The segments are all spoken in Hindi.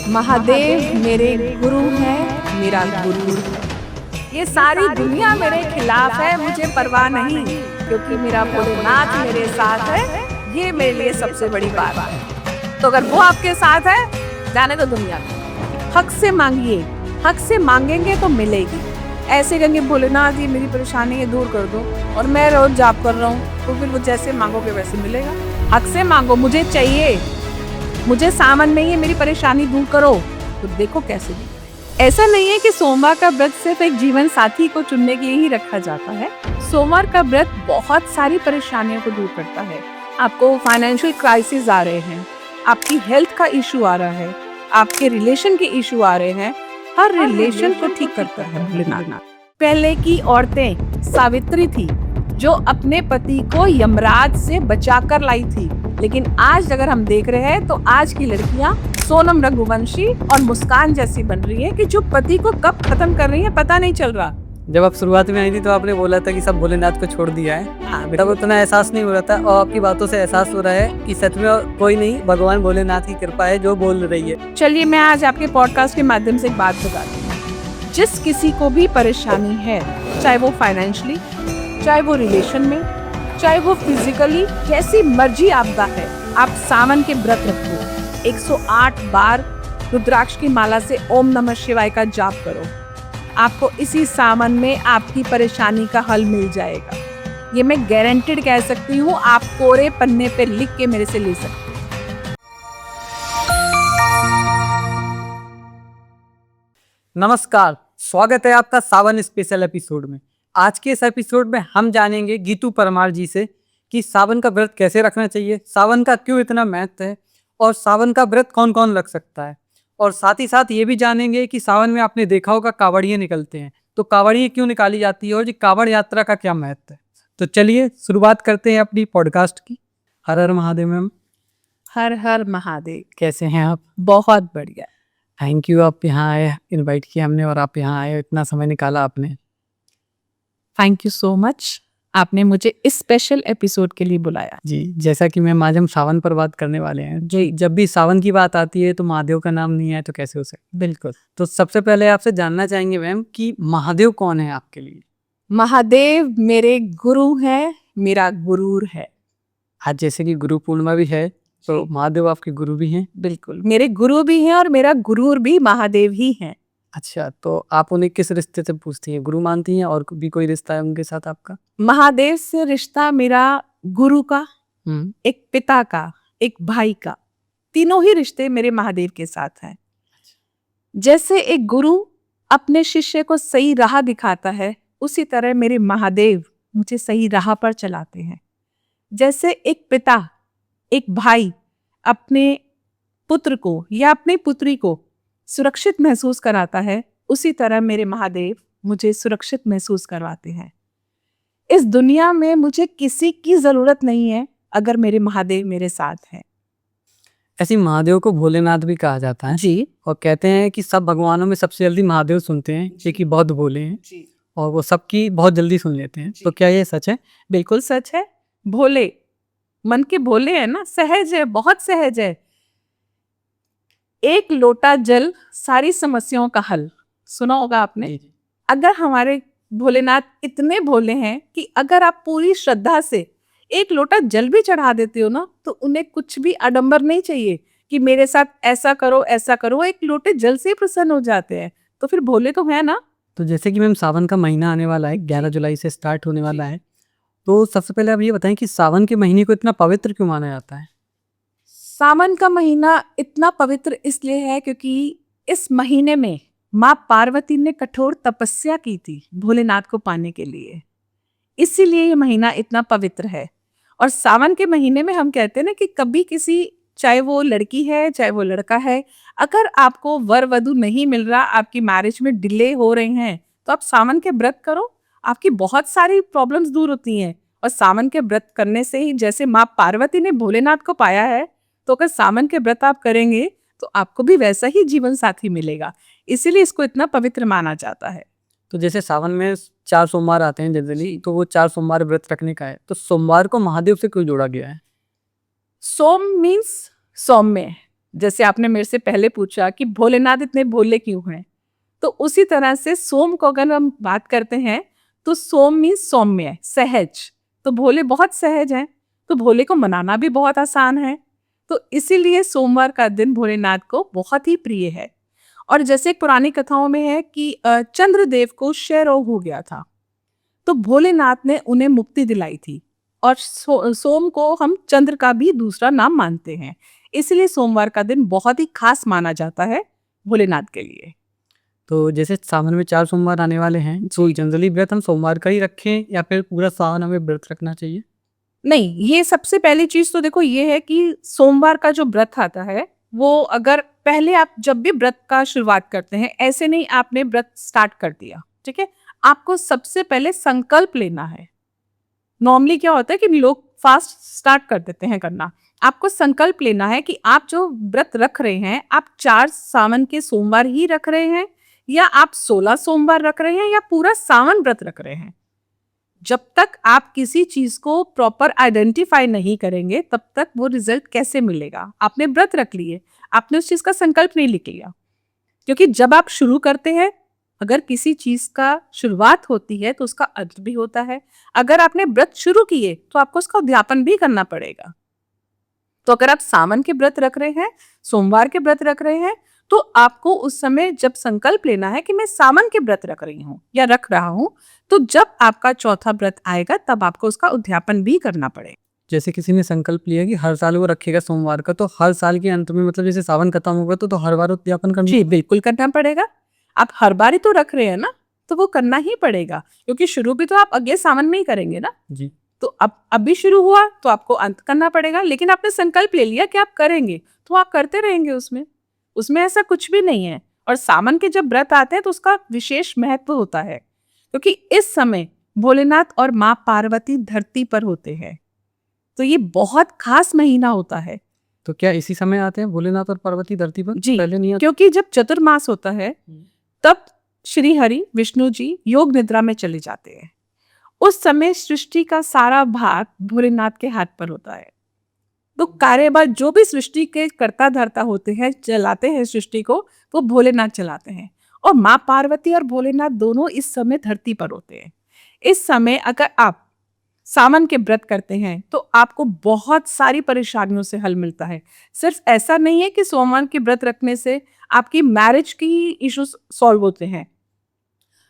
महादेव मेरे गुरु हैं, मेरा गुरूर है। ये सारी दुनिया मेरे खिलाफ है, मुझे परवाह नहीं, क्योंकि मेरा भोलेनाथ मेरे साथ है। ये मेरे लिए सबसे बड़ी बात है। तो अगर वो आपके साथ है, जाने दो दुनिया में। हक से मांगिए, हक से मांगेंगे तो मिलेगी। ऐसे कहेंगे भोलेनाथ ये मेरी परेशानी है दूर कर दो, और मैं रोज जाप कर रहा हूँ, तो फिर वो जैसे मांगोगे वैसे मिलेगा। हक से मांगो, मुझे चाहिए, मुझे सामान नहीं है, मेरी परेशानी दूर करो, तो देखो कैसे भी। ऐसा नहीं है कि सोमवार का व्रत सिर्फ एक जीवन साथी को चुनने के लिए ही रखा जाता है। सोमवार का व्रत बहुत सारी परेशानियों को दूर करता है। आपको फाइनेंशियल क्राइसिस आ रहे हैं, आपकी हेल्थ का इशू आ रहा है, आपके रिलेशन के इशू आ रहे हैं, हर रिलेशन को ठीक करता है भोलेनाथ। पहले की औरतें सावित्री थी, जो अपने पति को यमराज से बचाकर लाई थी। लेकिन आज अगर हम देख रहे हैं तो आज की लड़कियां सोनम रघुवंशी और मुस्कान जैसी बन रही है कि जो पति को कब खत्म कर रही है पता नहीं चल रहा। जब आप शुरुआत में आई थी तो आपने बोला था कि सब भोलेनाथ को छोड़ दिया है, तब उतना एहसास नहीं हो रहा था, और आपकी बातों से एहसास हो रहा है कि सच में कोई नहीं, भगवान भोलेनाथ की कृपा है जो बोल रही है। चलिए मैं आज आपके पॉडकास्ट के माध्यम से एक बात बताती हूँ। जिस किसी को भी परेशानी है, चाहे वो फाइनेंशियली, चाहे वो रिलेशन में, चाहे वो फिजिकली, जैसी मर्जी आपदा है, आप सावन के व्रत रखो। 108 बार रुद्राक्ष की माला से ओम नमः शिवाय का जाप करो। आपको इसी सावन में आपकी परेशानी का हल मिल जाएगा। ये मैं गारंटेड कह सकती हूँ, आप कोरे पन्ने पे लिख के मेरे से ले सकते हैं। नमस्कार, स्वागत है आपका सावन स्पेशल एपिसोड में। आज के इस एपिसोड में हम जानेंगे गीतू परमार जी से कि सावन का व्रत कैसे रखना चाहिए, सावन का क्यों इतना महत्व है, और सावन का व्रत कौन कौन रख सकता है। और साथ ही साथ ये भी जानेंगे कि सावन में आपने देखा होगा कांवड़िए निकलते हैं, तो कांवड़िए क्यों निकाली जाती है और ये कांवड़ यात्रा का क्या महत्व है। तो चलिए शुरुआत करते हैं अपनी पॉडकास्ट की। हर हर महादेव मैम। हर हर महादेव। कैसे हैं आप? बहुत बढ़िया। थैंक यू, आप यहाँ आए, इनवाइट किया हमने और आप यहाँ आए, इतना समय निकाला आपने। थैंक यू सो मच, आपने मुझे इस स्पेशल एपिसोड के लिए बुलाया। जी, जैसा कि मैम आज हम सावन पर बात करने वाले हैं जी। जब भी सावन की बात आती है तो महादेव का नाम नहीं आए तो कैसे हो सकता। बिल्कुल। तो सबसे पहले आपसे जानना चाहेंगे मैम कि महादेव कौन है आपके लिए? महादेव मेरे गुरु हैं, मेरा गुरूर है। आज जैसे कि गुरु पूर्णिमा भी है, तो महादेव आपके गुरु भी हैं? बिल्कुल, मेरे गुरु भी हैं और मेरा गुरूर भी महादेव ही हैं। अच्छा, तो आप उन्हें किस रिश्ते से पूछती हैं? गुरु मानती हैं और भी कोई रिश्ता है उनके साथ आपका? महादेव से रिश्ता मेरा गुरु का, एक पिता का, एक भाई का, तीनों ही रिश्ते मेरे महादेव के साथ हैं। जैसे एक गुरु अपने शिष्य को सही राह दिखाता है, उसी तरह मेरे महादेव मुझे सही राह पर चलाते हैं। जैसे एक पिता, एक भाई अपने पुत्र को या अपनी पुत्री को सुरक्षित महसूस कराता है, उसी तरह मेरे महादेव मुझे सुरक्षित महसूस करवाते हैं। इस दुनिया में मुझे किसी की जरूरत नहीं है अगर मेरे महादेव मेरे साथ हैं। ऐसी महादेव को भोलेनाथ भी कहा जाता है जी। और कहते हैं कि सब भगवानों में सबसे जल्दी महादेव सुनते हैं, क्योंकि बहुत भोले हैं जी। और वो सबकी बहुत जल्दी सुन लेते हैं। तो क्या ये सच है? बिल्कुल सच है। भोले, मन के भोले है ना, सहज है, बहुत सहज है। एक लोटा जल सारी समस्याओं का हल, सुना होगा आपने। अगर हमारे भोलेनाथ इतने भोले हैं कि अगर आप पूरी श्रद्धा से एक लोटा जल भी चढ़ा देते हो ना, तो उन्हें कुछ भी आडंबर नहीं चाहिए कि मेरे साथ ऐसा करो ऐसा करो, एक लोटे जल से प्रसन्न हो जाते हैं। तो फिर भोले तो है ना। तो जैसे कि मैम सावन का महीना आने वाला है, 11 जुलाई से स्टार्ट होने वाला है, तो सबसे पहले आप ये बताएं कि सावन के महीने को इतना पवित्र क्यों माना जाता है? सावन का महीना इतना पवित्र इसलिए है क्योंकि इस महीने में माँ पार्वती ने कठोर तपस्या की थी भोलेनाथ को पाने के लिए, इसीलिए ये महीना इतना पवित्र है। और सावन के महीने में हम कहते हैं ना कि कभी किसी, चाहे वो लड़की है चाहे वो लड़का है, अगर आपको वर वधु नहीं मिल रहा, आपकी मैरिज में डिले हो रहे हैं, तो आप सावन के व्रत करो, आपकी बहुत सारी प्रॉब्लम्स दूर होती हैं। और सावन के व्रत करने से ही जैसे माँ पार्वती ने भोलेनाथ को पाया है, तो अगर सावन के व्रत आप करेंगे तो आपको भी वैसा ही जीवन साथी मिलेगा। इसीलिए इसको इतना पवित्र माना जाता है। तो जैसे सावन में 4 सोमवार आते हैं जनरली, तो वो 4 सोमवार व्रत रखने का है, तो सोमवार को महादेव से क्यों जोड़ा गया है? सोम मीन्स सौम्य, जैसे आपने मेरे से पहले पूछा कि भोलेनाथ इतने भोले क्यों हैं, तो उसी तरह से सोम को अगर हम बात करते हैं तो सोम मीन्स सौम्य, सहज। तो भोले बहुत सहज हैं, तो भोले को मनाना भी बहुत आसान है। तो इसीलिए सोमवार का दिन भोलेनाथ को बहुत ही प्रिय है। और जैसे पुरानी कथाओं में है कि चंद्रदेव को क्षय रोग हो गया था, तो भोलेनाथ ने उन्हें मुक्ति दिलाई थी। और सोम को हम चंद्र का भी दूसरा नाम मानते हैं, इसलिए सोमवार का दिन बहुत ही खास माना जाता है भोलेनाथ के लिए। तो जैसे सावन में 4 सोमवार आने वाले हैं, तो जनरली व्रत हम सोमवार का ही रखें या फिर पूरा सावन हमें व्रत रखना चाहिए? नहीं, ये सबसे पहली चीज तो देखो ये है कि सोमवार का जो व्रत आता है, वो अगर पहले आप जब भी व्रत का शुरुआत करते हैं, ऐसे नहीं आपने व्रत स्टार्ट कर दिया, ठीक है। आपको सबसे पहले संकल्प लेना है। नॉर्मली क्या होता है कि लोग फास्ट स्टार्ट कर देते हैं करना। आपको संकल्प लेना है कि आप जो व्रत रख रहे हैं, आप 4 सावन के सोमवार ही रख रहे हैं, या आप 16 सोमवार रख रहे हैं, या पूरा सावन व्रत रख रहे हैं। जब तक आप किसी चीज को प्रॉपर आइडेंटिफाई नहीं करेंगे, तब तक वो रिजल्ट कैसे मिलेगा। आपने व्रत रख लिए, आपने उस चीज का संकल्प नहीं लिख लिया। क्योंकि जब आप शुरू करते हैं, अगर किसी चीज का शुरुआत होती है तो उसका अंत भी होता है। अगर आपने व्रत शुरू किए तो आपको उसका उद्यापन भी करना पड़ेगा। तो अगर आप सावन के व्रत रख रहे हैं, सोमवार के व्रत रख रहे हैं, तो आपको उस समय जब संकल्प लेना है कि मैं सावन के व्रत रख रही हूँ या रख रहा हूँ, तो जब आपका चौथा व्रत आएगा तब आपको उसका उद्यापन भी करना पड़ेगा। जैसे किसी ने संकल्प लिया कि हर साल वो रखेगा सोमवार का, तो हर साल के अंत में मतलब जैसे सावन खत्म होगा तो हर बार उद्यापन करना? जी बिल्कुल करना पड़ेगा। आप हर बार ही तो रख रहे हैं ना, तो वो करना ही पड़ेगा, क्योंकि शुरू भी तो आप अगले सावन में ही करेंगे ना। जी। तो अब अभी शुरू हुआ तो आपको अंत करना पड़ेगा, लेकिन आपने संकल्प ले लिया कि आप करेंगे, तो आप करते रहेंगे। उसमें ऐसा कुछ भी नहीं है। और सावन के जब व्रत आते हैं तो उसका विशेष महत्व होता है, क्योंकि इस समय भोलेनाथ और माँ पार्वती धरती पर होते हैं। तो ये बहुत खास महीना होता है। तो क्या इसी समय आते हैं भोलेनाथ और पार्वती धरती पर? जी, पहले नहीं आते? क्योंकि जब चतुर्मास होता है तब श्री हरि विष्णु जी योग निद्रा में चले जाते हैं। उस समय सृष्टि का सारा भाग भोलेनाथ के हाथ पर होता है। तो कार्यभार जो भी सृष्टि के कर्ता धर्ता होते हैं, चलाते हैं सृष्टि को, वो भोलेनाथ चलाते हैं। और माँ पार्वती और भोलेनाथ दोनों इस समय धरती पर होते हैं। इस समय अगर आप सावन के व्रत करते हैं तो आपको बहुत सारी परेशानियों से हल मिलता है। सिर्फ ऐसा नहीं है कि सोमवार के व्रत रखने से आपकी मैरिज की इश्यूज सॉल्व होते हैं,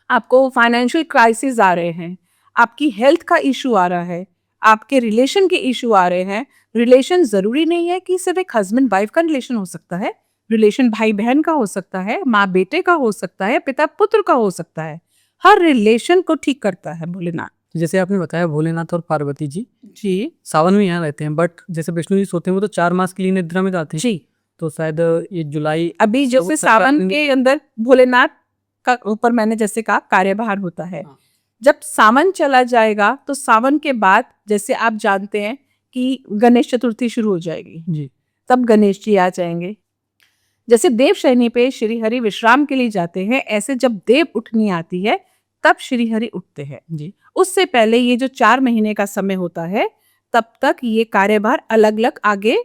आपको फाइनेंशियल क्राइसिस आ रहे हैं, आपकी हेल्थ का इशू आ रहा है, आपके रिलेशन के इशू आ रहे हैं। रिलेशन जरूरी नहीं है कि सिर्फ एक हस्बैंड वाइफ का रिलेशन हो सकता है, रिलेशन भाई बहन का हो सकता है, माँ बेटे का हो सकता है, पिता पुत्र का हो सकता है। हर रिलेशन को ठीक करता है भोलेनाथ। जैसे आपने बताया भोलेनाथ और पार्वती जी जी सावन में यहाँ रहते हैं, बट जैसे विष्णु जी सोते हैं वो तो 4 मास के लिए निद्रा में जाते हैं। जी, तो शायद ये जुलाई अभी जैसे सावन के अंदर भोलेनाथ का ऊपर मैंने जैसे कहा कार्यभार होता है। जब सावन चला जाएगा तो सावन के बाद जैसे आप जानते हैं कि गणेश चतुर्थी शुरू हो जाएगी जी, तब गणेश जी आ जाएंगे। जैसे देव शयनी पे श्री हरि विश्राम के लिए जाते हैं, ऐसे जब देव उठनी आती है तब श्री हरि उठते हैं। जी। उससे पहले ये जो 4 महीने का समय होता है, तब तक ये कार्यभार अलग अलग आगे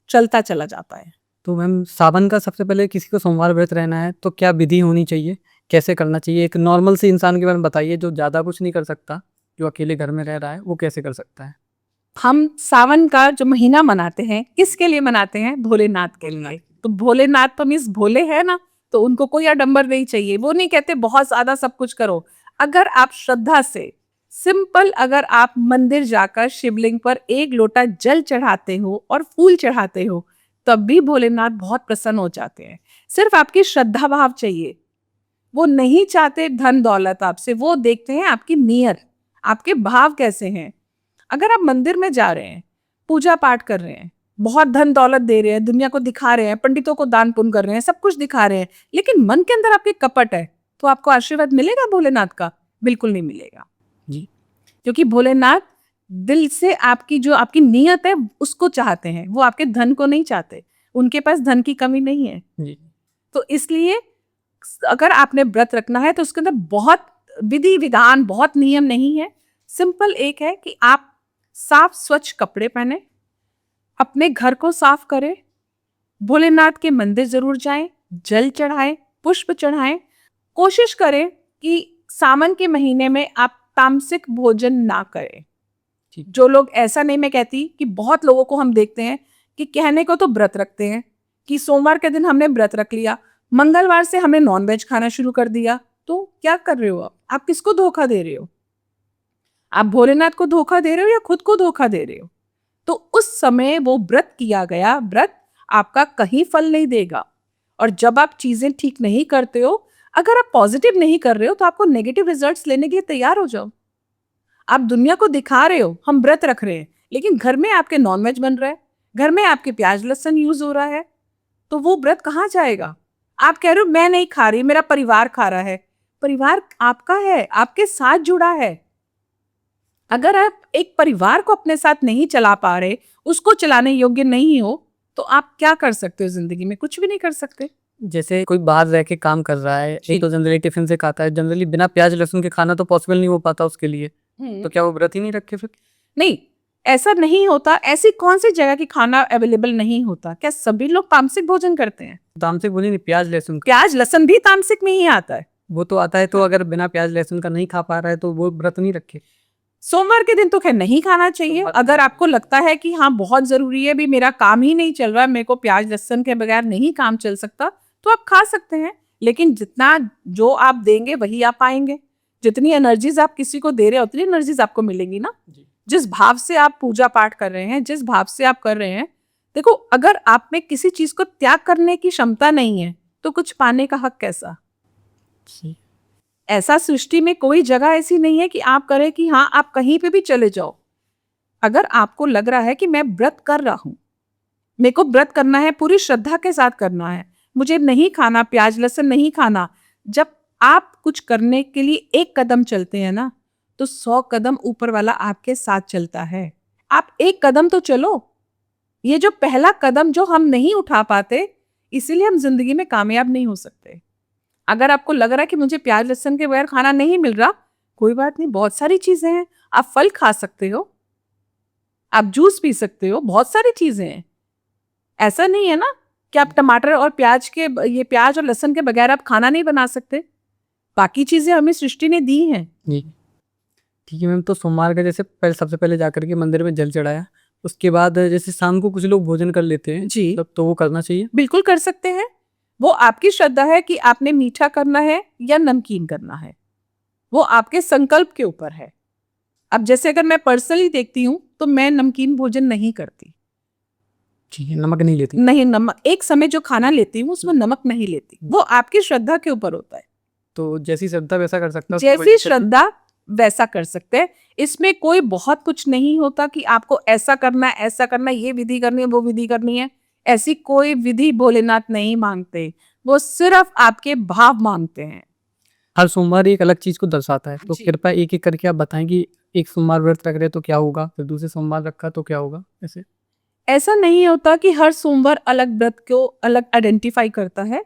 चलता चला जाता है। तो मैम सावन का सबसे पहले किसी को सोमवार व्रत रहना है तो क्या विधि होनी चाहिए, कैसे करना चाहिए? एक नॉर्मल से इंसान के बारे में बताइए जो ज़्यादा कुछ नहीं कर सकता, जो अकेले घर में रह रहा है, वो कैसे कर सकता है? हम सावन का जो महीना मनाते हैं, किसके लिए मनाते हैं? भोलेनाथ के लिए। तो भोलेनाथ तो मीन्स भोले है ना, तो उनको कोई आडंबर नहीं चाहिए। वो नहीं कहते बहुत ज्यादा सब कुछ करो। अगर आप श्रद्धा से सिंपल, अगर आप मंदिर जाकर शिवलिंग पर 1 लोटा जल चढ़ाते हो और फूल चढ़ाते हो, तब भी भोलेनाथ बहुत प्रसन्न हो जाते हैं। सिर्फ आपकी श्रद्धा भाव चाहिए। वो नहीं चाहते धन दौलत आपसे, वो देखते हैं आपकी नीयत, आपके भाव कैसे हैं। अगर आप मंदिर में जा रहे हैं, पूजा पाठ कर रहे हैं, बहुत धन दौलत दे रहे हैं, दुनिया को दिखा रहे हैं, पंडितों को दान पुण्य कर रहे हैं, सब कुछ दिखा रहे हैं, लेकिन मन के अंदर आपके कपट है, तो आपको आशीर्वाद मिलेगा भोलेनाथ का? बिल्कुल नहीं मिलेगा जी। क्योंकि भोलेनाथ दिल से आपकी जो आपकी नीयत है उसको चाहते हैं, वो आपके धन को नहीं चाहते। उनके पास धन की कमी नहीं है। जी। तो इसलिए अगर आपने व्रत रखना है तो उसके अंदर बहुत विधि विधान, बहुत नियम नहीं है। सिंपल एक है कि आप साफ स्वच्छ कपड़े पहने, अपने घर को साफ करें, भोलेनाथ के मंदिर जरूर जाएं, जल चढ़ाएं, पुष्प चढ़ाएं। कोशिश करें कि सावन के महीने में आप तामसिक भोजन ना करें। ठीक। जो लोग, ऐसा नहीं मैं कहती कि बहुत लोगों को हम देखते हैं कि कहने को तो व्रत रखते हैं कि सोमवार के दिन हमने व्रत रख लिया, मंगलवार से हमने नॉनवेज खाना शुरू कर दिया। तो क्या कर रहे हो आप किसको धोखा दे रहे हो? आप भोलेनाथ को धोखा दे रहे हो या खुद को धोखा दे रहे हो? तो उस समय वो व्रत किया गया व्रत आपका कहीं फल नहीं देगा। और जब आप चीजें ठीक नहीं करते हो, अगर आप पॉजिटिव नहीं कर रहे हो, तो आपको नेगेटिव रिजल्ट्स लेने के लिए तैयार हो जाओ। आप दुनिया को दिखा रहे हो हम व्रत रख रहे हैं, लेकिन घर में आपके नॉनवेज बन रहा है, घर में आपके प्याज लहसुन यूज हो रहा है, तो वो व्रत कहाँ जाएगा? आप कह रहे हो मैं नहीं खा रही, मेरा परिवार खा रहा है। परिवार आपका है, आपके साथ जुड़ा है। अगर आप एक परिवार को अपने साथ नहीं चला पा रहे, उसको चलाने योग्य नहीं हो, तो आप क्या कर सकते हो जिंदगी में? कुछ भी नहीं कर सकते। जैसे कोई बाहर रह के काम कर रहा है, एक तो जनरली टिफिन से खाता है, जनरली बिना प्याज लहसुन के खाना तो पॉसिबल नहीं हो पाता उसके लिए, तो क्या वो व्रत ही नहीं रखे फिर? नहीं, ऐसा नहीं होता। ऐसी कौन सी जगह की खाना अवेलेबल नहीं होता? क्या सभी लोग तामसिक भोजन करते हैं? तामसिक भोजन नहीं, प्याज लहसुन का। प्याज लहसुन भी तामसिक में ही आता है। वो तो आता है, तो अगर बिना प्याज लहसुन का नहीं खा पा रहा है तो वो व्रत नहीं रखे। सोमवार के दिन तो खैर नहीं खाना चाहिए। अगर आपको लगता है कि हाँ बहुत जरूरी है, भी मेरा काम ही नहीं चल रहा है, मेरे को प्याज लहसुन के बगैर नहीं काम चल सकता, तो आप खा सकते हैं। लेकिन जितना जो आप देंगे वही आप पाएंगे। जितनी एनर्जीज आप किसी को दे रहे हो उतनी एनर्जीज आपको मिलेंगी ना। जिस भाव से आप पूजा पाठ कर रहे हैं, जिस भाव से आप कर रहे हैं, देखो अगर आप में किसी चीज को त्याग करने की क्षमता नहीं है, तो कुछ पाने का हक कैसा? ऐसा सृष्टि में कोई जगह ऐसी नहीं है कि आप करें कि हाँ आप कहीं पे भी चले जाओ। अगर आपको लग रहा है कि मैं व्रत कर रहा हूं, मेरे को व्रत करना है, पूरी श्रद्धा के साथ करना है, मुझे नहीं खाना प्याज लहसुन नहीं खाना। जब आप कुछ करने के लिए एक कदम चलते हैं ना, तो 100 कदम ऊपर वाला आपके साथ चलता है। आप एक कदम तो चलो। ये जो पहला कदम जो हम नहीं उठा पाते, इसीलिए हम जिंदगी में कामयाब नहीं हो सकते। अगर आपको लग रहा है कि मुझे प्याज लहसुन के बगैर खाना नहीं मिल रहा, कोई बात नहीं, बहुत सारी चीजें हैं। आप फल खा सकते हो, आप जूस पी सकते हो, बहुत सारी चीजें हैं। ऐसा नहीं है ना कि आप टमाटर और प्याज और लहसुन के बगैर आप खाना नहीं बना सकते। बाकी चीजें हमें सृष्टि ने दी हैं। जी ठीक है मैम। तो सोमवार का जैसे सबसे पहले जाकर के मंदिर में जल चढ़ाया, उसके बाद जैसे शाम को कुछ लोग भोजन कर लेते हैं जी, तो वो करना चाहिए? बिल्कुल कर सकते हैं। वो आपकी श्रद्धा है कि आपने मीठा करना है या नमकीन करना है, वो आपके संकल्प के ऊपर है। अब जैसे अगर मैं पर्सनली देखती हूँ तो मैं नमकीन भोजन नहीं करती। ठीक है, नमक नहीं लेती? नहीं, नमक एक समय जो खाना लेती हूँ उसमें नमक नहीं लेती। वो आपकी श्रद्धा के ऊपर होता है। तो जैसी श्रद्धा वैसा कर सकता है? जैसी श्रद्धा वैसा कर सकते हैं। इसमें कोई बहुत कुछ नहीं होता कि आपको ऐसा करना है, ऐसा करना है, ये विधि करनी है, वो विधि करनी है। ऐसी कोई विधि भोलेनाथ नहीं मांगते, वो सिर्फ आपके भाव मांगते हैं। हर सोमवार एक अलग चीज को दर्शाता है, तो कृपया एक एक करके आप बताएं कि एक सोमवार व्रत रख रहे तो क्या होगा, फिर दूसरे सोमवार रखा तो क्या होगा। ऐसा नहीं होता कि हर सोमवार अलग व्रत को अलग आइडेंटिफाई करता है।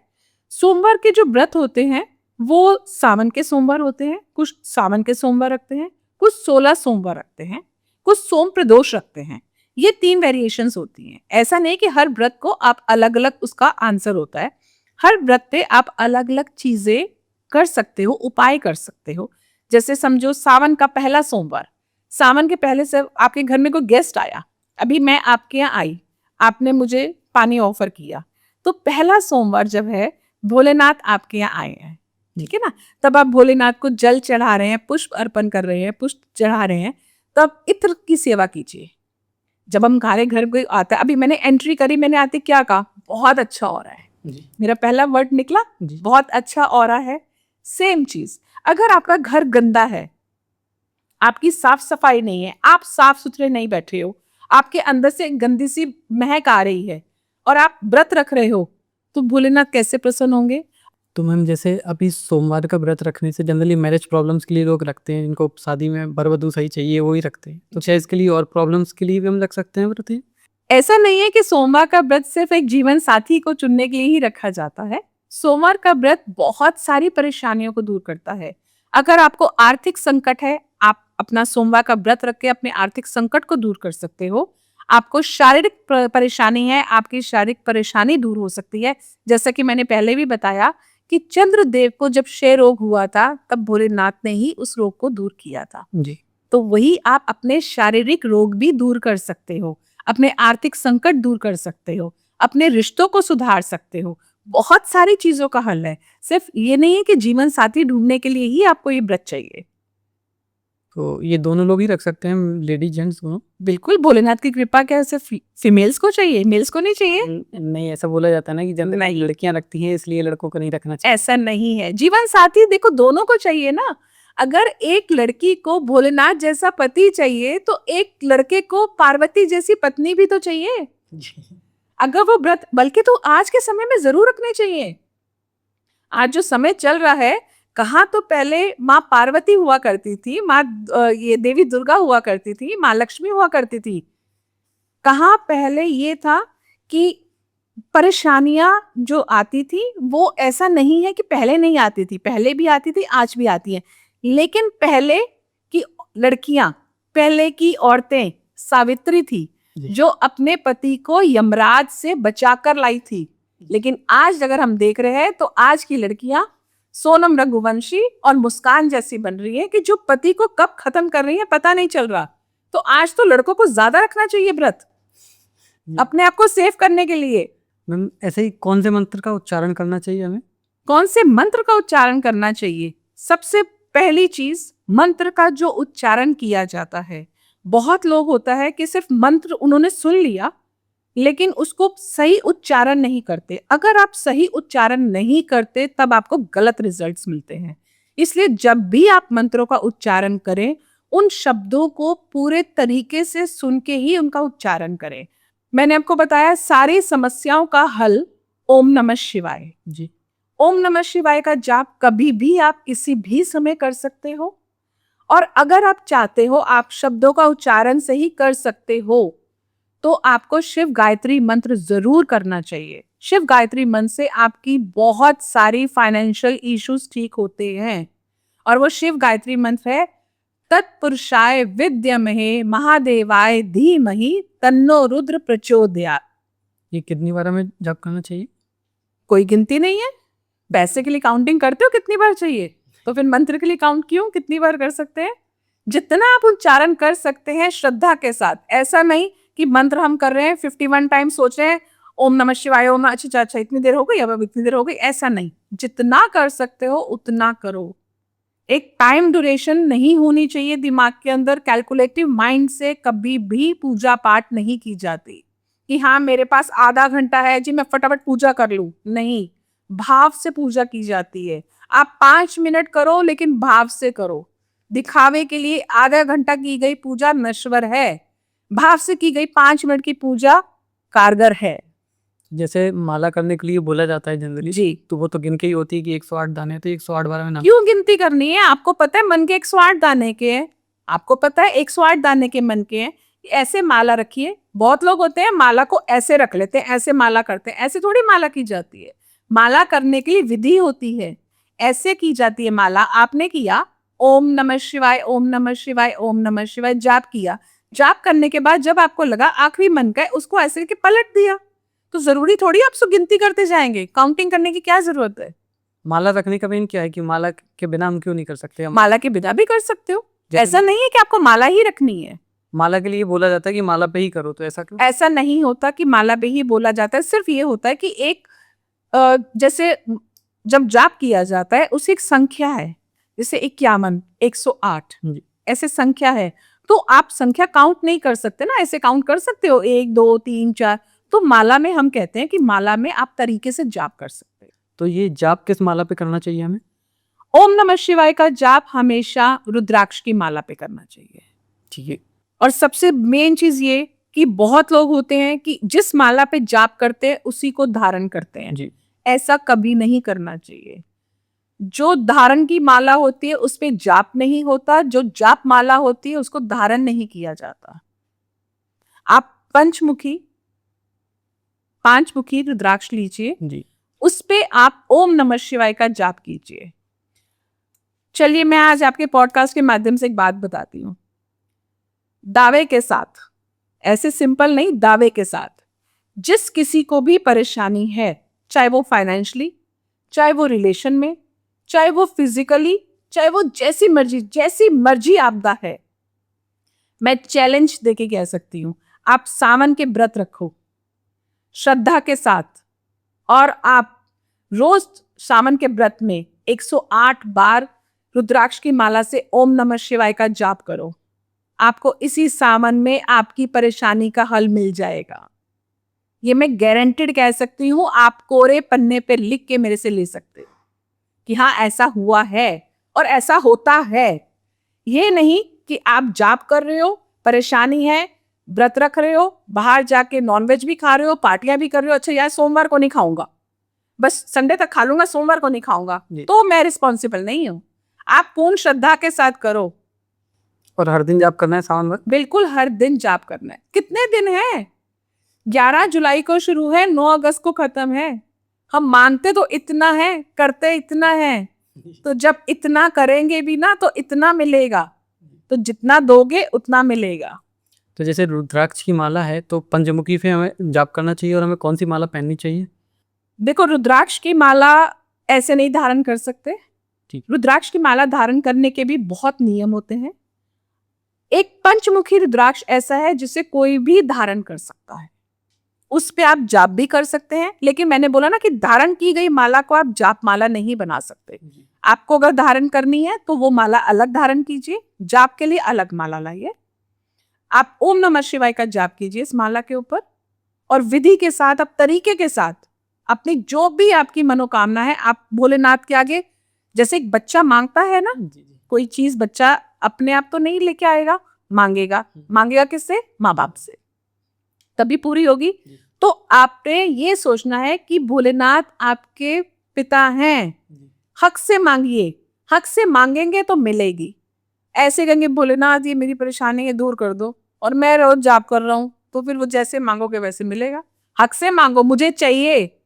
सोमवार के जो व्रत होते हैं वो सावन के सोमवार होते हैं। कुछ सावन के सोमवार रखते हैं, कुछ 16 सोमवार रखते हैं, कुछ सोम प्रदोष रखते हैं। ये 3 वेरिएशंस होती हैं। ऐसा नहीं कि हर व्रत को आप अलग अलग उसका आंसर होता है। हर व्रत पे आप अलग अलग चीजें कर सकते हो, उपाय कर सकते हो। जैसे समझो सावन का पहला सोमवार, सावन के पहले से आपके घर में कोई गेस्ट आया, अभी मैं आपके यहाँ आई, आपने मुझे पानी ऑफर किया, तो पहला सोमवार जब है भोलेनाथ आपके यहाँ आए हैं, ठीक है ना, तब आप भोलेनाथ को जल चढ़ा रहे हैं, पुष्प अर्पण कर रहे हैं, पुष्प चढ़ा रहे हैं, तब इत्र की सेवा कीजिए। जब हम हमारे घर कोई आता है, अभी मैंने एंट्री करी, मैंने आते क्या कहा, बहुत अच्छा हो रहा है, मेरा पहला वर्ड निकला, बहुत अच्छा ऑरा है। सेम चीज, अगर आपका घर गंदा है, आपकी साफ सफाई नहीं है, आप साफ सुथरे नहीं बैठे हो, आपके अंदर से गंदी सी महक आ रही है और आप व्रत रख रहे हो, तो भोलेनाथ कैसे प्रसन्न होंगे? तो मैम जैसे अभी सोमवार का व्रत रखने से जनरली मैरिज प्रॉब्लम्स के लिए लोग रखते हैं, इनको शादी में वर वधू सही चाहिए वो ही रखते हैं, तो क्या इसके लिए और प्रॉब्लम्स के लिए भी हम रख सकते हैं व्रत? ऐसा नहीं है कि सोमवार का व्रत सिर्फ एक जीवन साथी को चुनने के लिए ही रखा जाता है। सोमवार का व्रत बहुत सारी परेशानियों को दूर करता है। अगर आपको आर्थिक संकट है, आप अपना सोमवार का व्रत रख के अपने आर्थिक संकट को दूर कर सकते हो। आपको शारीरिक परेशानी है, आपकी शारीरिक परेशानी दूर हो सकती है। जैसा कि मैंने पहले भी बताया कि चंद्रदेव को जब क्षय रोग हुआ था तब भोलेनाथ ने ही उस रोग को दूर किया था। जी। तो वही आप अपने शारीरिक रोग भी दूर कर सकते हो, अपने आर्थिक संकट दूर कर सकते हो, अपने रिश्तों को सुधार सकते हो। बहुत सारी चीजों का हल है। सिर्फ ये नहीं है कि जीवन साथी ढूंढने के लिए ही आपको ये व्रत चाहिए। तो ये दोनों लोग ही रख सकते हैं, लेडीज जेंट्स दोनों? बिल्कुल, भोलेनाथ की कृपा क्या सिर्फ फीमेल्स को चाहिए, मेल्स को नहीं चाहिए? नहीं, ऐसा बोला जाता है ना कि जनरली लड़कियां रखती हैं इसलिए लड़कों को नहीं रखना चाहिए। ऐसा नहीं है। जीवन साथी देखो दोनों को चाहिए ना। अगर एक लड़की को भोलेनाथ जैसा पति चाहिए तो एक लड़के को पार्वती जैसी पत्नी भी तो चाहिए। अगर वो व्रत, बल्कि तो आज के समय में जरूर रखने चाहिए। आज जो समय चल रहा है, कहाँ तो पहले माँ पार्वती हुआ करती थी, माँ ये देवी दुर्गा हुआ करती थी, माँ लक्ष्मी हुआ करती थी। कहाँ पहले ये था कि परेशानियां जो आती थी वो ऐसा नहीं है कि पहले नहीं आती थी, पहले भी आती थी, आज भी आती है। लेकिन पहले की लड़कियां, पहले की औरतें सावित्री थी जो अपने पति को यमराज से बचाकर लाई थी। लेकिन आज अगर हम देख रहे हैं तो आज की लड़कियां सोनम रघुवंशी और मुस्कान जैसी बन रही है कि जो पति को कब खत्म कर रही है पता नहीं चल रहा। तो आज तो लड़कों को ज्यादा रखना चाहिए व्रत, अपने आप को सेव करने के लिए। मैम, ऐसे ही कौन से मंत्र का उच्चारण करना चाहिए हमें? कौन से मंत्र का उच्चारण करना चाहिए? सबसे पहली चीज, मंत्र का जो उच्चारण किया जाता है, बहुत लोग होता है कि सिर्फ मंत्र उन्होंने सुन लिया लेकिन उसको सही उच्चारण नहीं करते। अगर आप सही उच्चारण नहीं करते तब आपको गलत रिजल्ट्स मिलते हैं। इसलिए जब भी आप मंत्रों का उच्चारण करें, उन शब्दों को पूरे तरीके से सुन के ही उनका उच्चारण करें। मैंने आपको बताया सारी समस्याओं का हल ओम नमः शिवाय। जी। ओम नमः शिवाय का जाप कभी भी आप किसी भी समय कर सकते हो। और अगर आप चाहते हो आप शब्दों का उच्चारण सही कर सकते हो तो आपको शिव गायत्री मंत्र जरूर करना चाहिए। शिव गायत्री मंत्र से आपकी बहुत सारी फाइनेंशियल इश्यूज ठीक होते हैं। और वो शिव गायत्री मंत्र है, तत्पुरुषाय विद्महे महादेवाय धीमहि तन्नो रुद्र प्रचोदयात्। ये कितनी बार हमें जप करना चाहिए? कोई गिनती नहीं है। पैसे के लिए काउंटिंग करते हो कितनी बार चाहिए, तो फिर मंत्र के लिए काउंट क्यों, कितनी बार कर सकते हैं? जितना आप उच्चारण कर सकते हैं श्रद्धा के साथ। ऐसा नहीं कि मंत्र हम कर रहे हैं 51 टाइम सोच रहे हैं ओम नमः शिवाय ओम, अच्छा इतनी देर हो गई, अब इतनी देर हो गई, ऐसा नहीं। जितना कर सकते हो उतना करो। एक टाइम ड्यूरेशन नहीं होनी चाहिए दिमाग के अंदर। कैलकुलेटिव माइंड से कभी भी पूजा पाठ नहीं की जाती कि हाँ मेरे पास आधा घंटा है जी मैं फटाफट पूजा कर लूं। नहीं, भाव से पूजा की जाती है। आप 5 मिनट करो लेकिन भाव से करो। दिखावे के लिए आधा घंटा की गई पूजा नश्वर है, भाव से की गई 5 मिनट की पूजा कारगर है। जैसे माला करने के लिए बोला जाता है जनरली जी, तो वो तो गिन के ही होती है कि 108 दाने, तो 108 बार में नाम। क्यों गिनती करनी है? आपको पता है मन के 108 दाने के हैं, आपको पता है 108 दाने के मन के हैं। ऐसे माला रखिए। बहुत लोग होते हैं माला को ऐसे रख लेते हैं, ऐसे माला करते हैं। ऐसे थोड़ी माला की जाती है। माला करने के लिए विधि होती है, ऐसे की जाती है माला। आपने किया ओम नमः शिवाय ओम नमः शिवाय ओम नमः शिवाय, जाप किया। जाप करने के बाद जब आपको लगा आखिरी मन का है, उसको ऐसे करके पलट दिया। तो जरूरी थोड़ी आप सो गिनती करते जाएंगे, काउंटिंग करने की क्या जरूरत है? माला रखने का मेन क्या है कि माला के बिना हम क्यों नहीं कर सकते? माला के बिना भी कर सकते हो। ऐसा नहीं है कि आपको माला ही रखनी है। माला के लिए बोला जाता है कि माला पे ही करो, तो ऐसा क्यों? ऐसा नहीं होता कि माला पे ही बोला जाता है। सिर्फ ये होता है कि एक जैसे जब जाप किया जाता है उसकी एक संख्या है, जैसे 51, 108 जी। ऐसे संख्या है। तो आप संख्या काउंट नहीं कर सकते ना, ऐसे काउंट कर सकते हो 1 2 3 4। तो माला में हम कहते हैं कि माला में आप तरीके से जाप कर सकते हैं। तो ये जाप किस माला पे करना चाहिए हमें? ओम नमः शिवाय का जाप हमेशा रुद्राक्ष की माला पे करना चाहिए। ठीक है। और सबसे मेन चीज ये कि बहुत लोग होते हैं कि जिस माला पे जाप करते हैं उसी को धारण करते हैं। जी। ऐसा कभी नहीं करना चाहिए। जो धारण की माला होती है उस पे जाप नहीं होता, जो जाप माला होती है उसको धारण नहीं किया जाता। आप पांच मुखी रुद्राक्ष लीजिए, जी। उस पे आप ओम नमः शिवाय का जाप कीजिए। चलिए मैं आज आपके पॉडकास्ट के माध्यम से एक बात बताती हूँ। दावे के साथ ऐसे सिंपल नहीं, दावे के साथ। जिस किसी को भी परेशानी है, चाहे वो फाइनेंशियली, चाहे वो रिलेशन में, चाहे वो फिजिकली, चाहे वो जैसी मर्जी आपदा है, मैं चैलेंज देके कह सकती हूँ, आप सावन के व्रत रखो श्रद्धा के साथ, और आप रोज सावन के व्रत में 108 बार रुद्राक्ष की माला से ओम नमः शिवाय का जाप करो। आपको इसी सावन में आपकी परेशानी का हल मिल जाएगा। ये मैं गारंटेड कह सकती हूँ, आप कोरे पन्ने पे लिख के मेरे से ले सकते हो कि हाँ ऐसा हुआ है और ऐसा होता है। ये नहीं कि आप जाप कर रहे हो, परेशानी है, व्रत रख रहे हो, बाहर जाके नॉनवेज भी खा रहे हो, पार्टियां भी कर रहे हो, अच्छा यार सोमवार को नहीं खाऊंगा, बस संडे तक खा लूंगा, सोमवार को नहीं खाऊंगा, तो मैं रिस्पॉन्सिबल नहीं हूँ। आप पूर्ण श्रद्धा के साथ करो। और हर दिन जाप करना है सावन भर? बिल्कुल हर दिन जाप करना है। कितने दिन है? 11 जुलाई को शुरू है, 9 अगस्त को खत्म है। हम मानते तो इतना है, करते इतना है, तो जब इतना करेंगे भी ना तो इतना मिलेगा, तो जितना दोगे उतना मिलेगा। तो जैसे रुद्राक्ष की माला है तो पंचमुखी पे हमें जाप करना चाहिए, और हमें कौन सी माला पहननी चाहिए? देखो, रुद्राक्ष की माला ऐसे नहीं धारण कर सकते। ठीक। रुद्राक्ष की माला धारण करने के भी बहुत नियम होते हैं। एक पंचमुखी रुद्राक्ष ऐसा है जिसे कोई भी धारण कर सकता है, उस पे आप जाप भी कर सकते हैं, लेकिन मैंने बोला ना कि धारण की गई माला को आप जाप माला नहीं बना सकते। आपको अगर धारण करनी है तो वो माला अलग धारण कीजिए, जाप के लिए अलग माला लाइए। आप ओम नमः शिवाय का जाप कीजिए इस माला के ऊपर, और विधि के साथ, अब तरीके के साथ, अपनी जो भी आपकी मनोकामना है आप भोलेनाथ के आगे, जैसे एक बच्चा मांगता है ना, कोई चीज बच्चा अपने आप तो नहीं लेके आएगा, मांगेगा। मांगेगा किससे? माँ बाप से, तभी पूरी होगी। तो आपने ये सोचना है कि भोलेनाथ आपके पिता हैं, हक से मांगिए, हक से मांगेंगे तो मिलेगी। ऐसे कहेंगे भोलेनाथ ये मेरी परेशानी है दूर कर दो, और मैं रोज जाप कर रहा हूँ, तो फिर वो जैसे मांगोगे वैसे मिलेगा। हक से मांगो, मुझे चाहिए,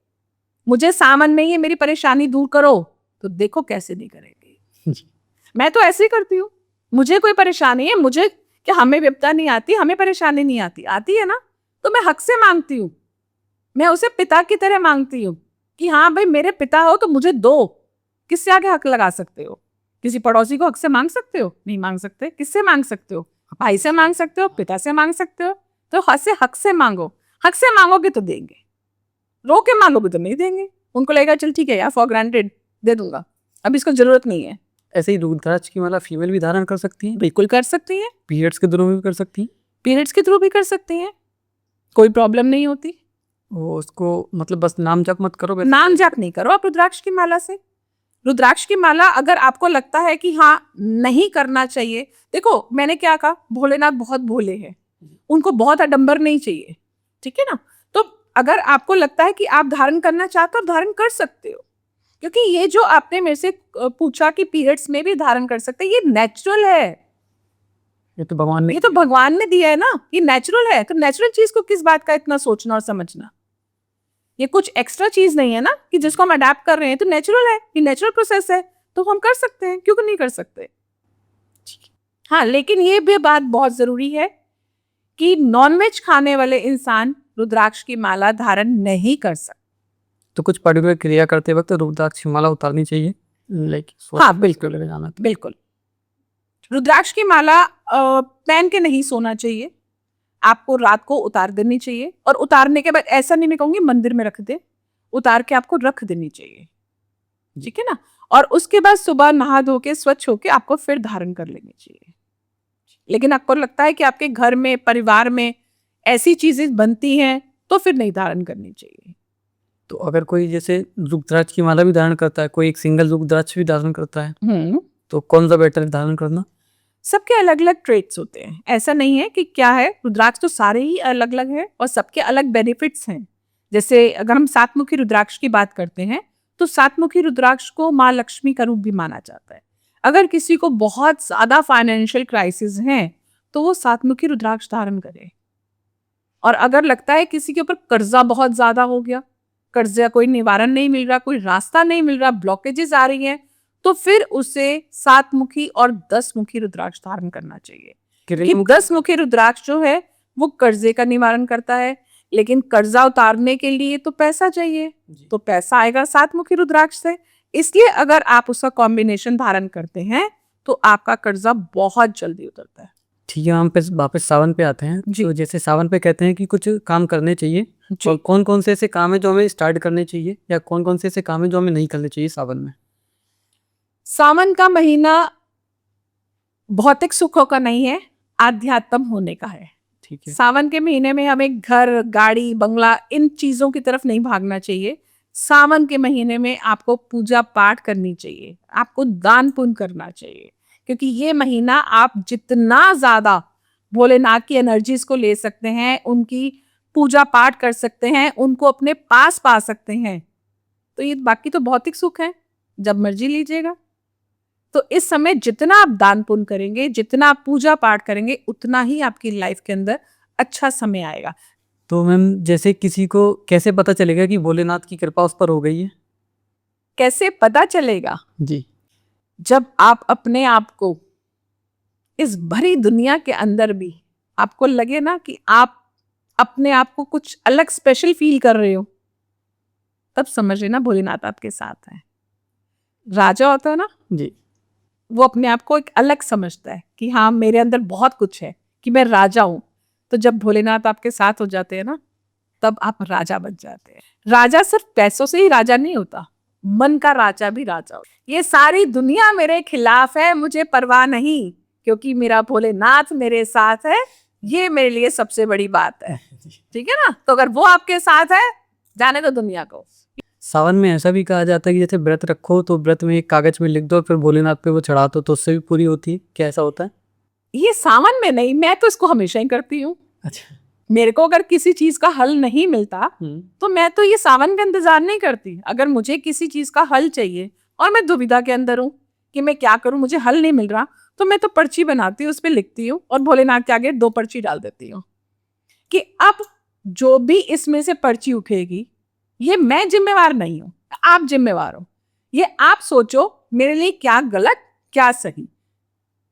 मुझे सावन में ये मेरी परेशानी दूर करो, तो देखो कैसे नहीं करेंगे। मैं तो ऐसे ही करती हूँ, मुझे कोई परेशानी है, मुझे क्या, हमें विपदा नहीं आती, हमें परेशानी नहीं आती, आती है ना, तो मैं हक से मांगती हूँ। मैं उसे पिता की तरह मांगती हूँ कि हाँ भाई मेरे पिता हो तो मुझे दो। किससे आगे हक लगा सकते हो? किसी पड़ोसी को हक से मांग सकते हो? नहीं मांग सकते। किससे मांग सकते हो? भाई से मांग सकते हो, पिता से मांग सकते हो। तो हक से मांगो, हक से मांगोगे तो देंगे, रो के मांगोगे तो नहीं देंगे। उनको लगेगा चल ठीक है यार, फॉर ग्रांटेड दे दूंगा, अब इसको जरूरत नहीं है। ऐसे ही रुद्राक्ष की माला फीमेल भी धारण कर सकती है? बिल्कुल कर सकती है, पीरियड्स के दौरान भी कर सकती है? पीरियड्स के थ्रू भी कर सकती हैं, कोई प्रॉब्लम नहीं होती। वो उसको मतलब बस नाम जप मत करो, नाम जप नहीं करो आप रुद्राक्ष की माला से। रुद्राक्ष की माला अगर आपको लगता है कि हाँ नहीं करना चाहिए, देखो मैंने क्या कहा, भोलेनाथ बहुत भोले हैं, उनको बहुत आडंबर नहीं चाहिए, ठीक है ना। तो अगर आपको लगता है कि आप धारण करना चाहते हो, धारण कर सकते हो, क्योंकि ये जो आपने मेरे से पूछा कि पीरियड्स में भी धारण कर सकते हैं, ये नेचुरल है। ये तो भगवान ने दिया है ना, ये नेचुरल है। तो नेचुरल चीज को किस बात का इतना सोचना और समझना? ये कुछ एक्स्ट्रा चीज नहीं है ना कि जिसको हम अडेप्ट कर रहे हैं, तो नेचुरल है, ये नेचुरल प्रोसेस है, तो हम कर सकते हैं, क्यों नहीं कर सकते। हाँ, लेकिन ये भी बात बहुत जरूरी है कि नॉनवेज खाने वाले इंसान रुद्राक्ष की माला धारण नहीं कर सकते। तो कुछ पर्टिकुलर क्रिया करते वक्त रुद्राक्ष की माला उतारनी चाहिए, लेकिन हाँ बिल्कुल जाना, बिल्कुल। रुद्राक्ष की माला पहन के नहीं सोना चाहिए, आपको रात को उतार देनी चाहिए, और उतारने के बाद ऐसा नहीं मैं कहूंगी मंदिर में रख दे, उतार के आपको रख देनी चाहिए, ठीक है ना। और उसके बाद सुबह नहा धो के स्वच्छ होके आपको फिर धारण कर लेनी चाहिए। लेकिन आपको लगता है कि आपके घर में, परिवार में ऐसी चीजें बनती हैं, तो फिर नहीं धारण करनी चाहिए। तो अगर कोई जैसे रुद्राक्ष की माला भी धारण करता है, कोई एक सिंगल रुद्राक्ष भी धारण करता है, तो कौन सा बेटर है धारण करना? सबके अलग अलग ट्रेट्स होते हैं, ऐसा नहीं है कि क्या है, रुद्राक्ष तो सारे ही अलग अलग है और सबके अलग बेनिफिट्स हैं। जैसे अगर हम सातमुखी रुद्राक्ष की बात करते हैं, तो सातमुखी रुद्राक्ष को माँ लक्ष्मी का रूप भी माना जाता है। अगर किसी को बहुत ज्यादा फाइनेंशियल क्राइसिस है तो वो सातमुखी रुद्राक्ष धारण करे। और अगर लगता है किसी के ऊपर कर्जा बहुत ज्यादा हो गया, कर्जा कोई निवारण नहीं मिल रहा, कोई रास्ता नहीं मिल रहा, ब्लॉकेजेस आ रही हैं, तो फिर उसे 7 मुखी और 10 मुखी रुद्राक्ष धारण करना चाहिए। कि 10 मुखी रुद्राक्ष जो है वो कर्जे का निवारण करता है, लेकिन कर्जा उतारने के लिए तो पैसा चाहिए, तो पैसा आएगा सात मुखी रुद्राक्ष से। इसलिए अगर आप उसका कॉम्बिनेशन धारण करते हैं तो आपका कर्जा बहुत जल्दी उतरता है। ठीक है, हम पे वापस सावन पे आते हैं। जी। तो जैसे सावन पे कहते हैं कि कुछ काम करने चाहिए, जी। और कौन कौन से ऐसे काम है जो हमें स्टार्ट करने चाहिए, या कौन कौन से ऐसे काम है जो हमें नहीं करने चाहिए सावन में? सावन का महीना भौतिक सुखों का नहीं है, आध्यात्म होने का है। ठीक है। सावन के महीने में हमें घर, गाड़ी, बंगला, इन चीजों की तरफ नहीं भागना चाहिए। सावन के महीने में आपको पूजा पाठ करनी चाहिए, आपको दान पुण्य करना चाहिए, क्योंकि ये महीना आप जितना ज्यादा भोलेनाथ की एनर्जीज को ले सकते हैं, उनकी पूजा पाठ कर सकते हैं, उनको अपने पास पा सकते हैं, तो ये बाकी तो भौतिक सुख है, जब मर्जी लीजिएगा। तो इस समय जितना आप दान पुण्य करेंगे, जितना आप पूजा पाठ करेंगे, उतना ही आपकी लाइफ के अंदर अच्छा समय आएगा। तो मैम जैसे किसी को कैसे पता चलेगा कि भोलेनाथ की कृपा उस पर हो गई है? कैसे पता चलेगा? जी। जब आप अपने आप को इस भरी दुनिया के अंदर भी आपको लगे ना कि आप अपने आप को कुछ अलग स्पेशल फील कर रहे हो, तब समझ लेना भोलेनाथ आपके साथ है। राजा होता है ना जी। वो अपने आप को एक अलग समझता है कि हाँ मेरे अंदर बहुत कुछ है, कि मैं राजा हूं। तो जब भोलेनाथ आपके साथ हो जाते हैं ना, तब आप राजा बन जाते हैं। राजा सिर्फ पैसों से ही राजा नहीं होता, मन का राजा भी राजा होता। ये सारी दुनिया मेरे खिलाफ है, मुझे परवाह नहीं, क्योंकि मेरा भोलेनाथ मेरे साथ है, ये मेरे लिए सबसे बड़ी बात है। ठीक है ना? तो अगर वो आपके साथ है, जाने दो दुनिया को। सावन में ऐसा भी कहा जाता है कि जैसे व्रत रखो तो व्रत में एक कागज में लिख दो, फिर भोलेनाथ पे वो चढ़ा दो, तो उससे भी पूरी होती है। क्या ऐसा होता है? ये सावन में नहीं, मैं तो इसको हमेशा ही करती हूँ। अच्छा। मेरे को अगर किसी चीज का हल नहीं मिलता तो मैं तो ये सावन का इंतजार नहीं करती। अगर मुझे किसी चीज का हल चाहिए और मैं दुविधा के अंदर हूँ कि मैं क्या करूं, मुझे हल नहीं मिल रहा, तो मैं तो पर्ची बनाती हूँ, उस पर लिखती हूँ और भोलेनाथ के आगे 2 पर्ची डाल देती हूँ कि अब जो भी इसमें से पर्ची उठेगी, ये मैं जिम्मेवार नहीं हूं, आप जिम्मेवार हो। ये आप सोचो मेरे लिए क्या गलत क्या सही।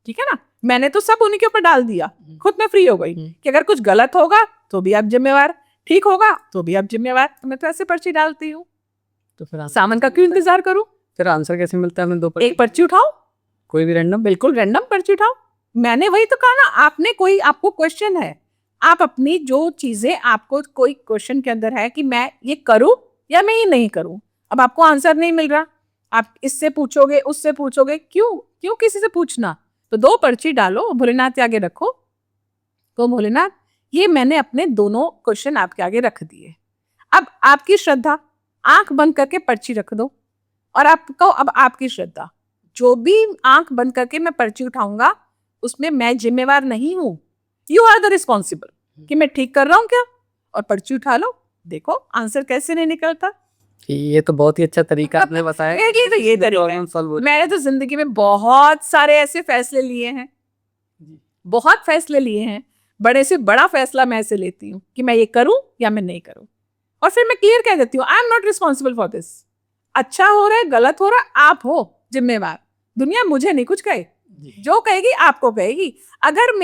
ठीक है ना? मैंने तो सब उन्हीं के ऊपर डाल दिया, खुद में फ्री हो गई कि अगर कुछ गलत होगा तो भी आप जिम्मेवार, ठीक होगा तो भी आप जिम्मेवार। तो मैं तो ऐसे पर्ची डालती हूँ। तो फिर सावन का क्यों इंतजार करूं? फिर आंसर कैसे मिलता है हमें? 2 पर्ची? एक पर्ची उठाओ, कोई भी रैंडम? बिल्कुल रैंडम पर्ची उठाओ। मैंने वही तो कहा ना, आपने कोई आपको क्वेश्चन है, आप अपनी जो चीजें आपको कोई क्वेश्चन के अंदर है कि मैं ये करूं या मैं ये नहीं करूं, अब आपको आंसर नहीं मिल रहा, आप इससे पूछोगे उससे पूछोगे, क्यों किसी से पूछना? तो 2 पर्ची डालो, भोलेनाथ के आगे रखो, तो भोलेनाथ ये मैंने अपने दोनों क्वेश्चन आपके आगे रख दिए। अब आपकी श्रद्धा, आंख बंद करके पर्ची रख दो और आपको अब आपकी श्रद्धा, जो भी आंख बंद करके मैं पर्ची उठाऊंगा उसमें मैं जिम्मेवार नहीं हूं, यू आर द रिस्पॉन्सिबल कि मैं ठीक कर रहा हूं क्या। और पर्ची उठा लो, देखो आंसर कैसे नहीं निकलता। ये तो बहुत ही अच्छा तरीका आपने बताया। मेरे लिए तो ये तरीका है। मैंने तो जिंदगी में बहुत सारे ऐसे फैसले लिए हैं, बहुत फैसले लिए हैं, बड़े से बड़ा फैसला मैं ऐसे लेती हूँ कि मैं ये करूं या मैं नहीं करूं, और फिर मैं क्लियर कह देती हूँ I am not responsible for this. अच्छा हो रहा है गलत हो रहा है, आप हो जिम्मेवार, दुनिया मुझे नहीं कुछ कहे, जो कहेगी आपको कहेगी। अगर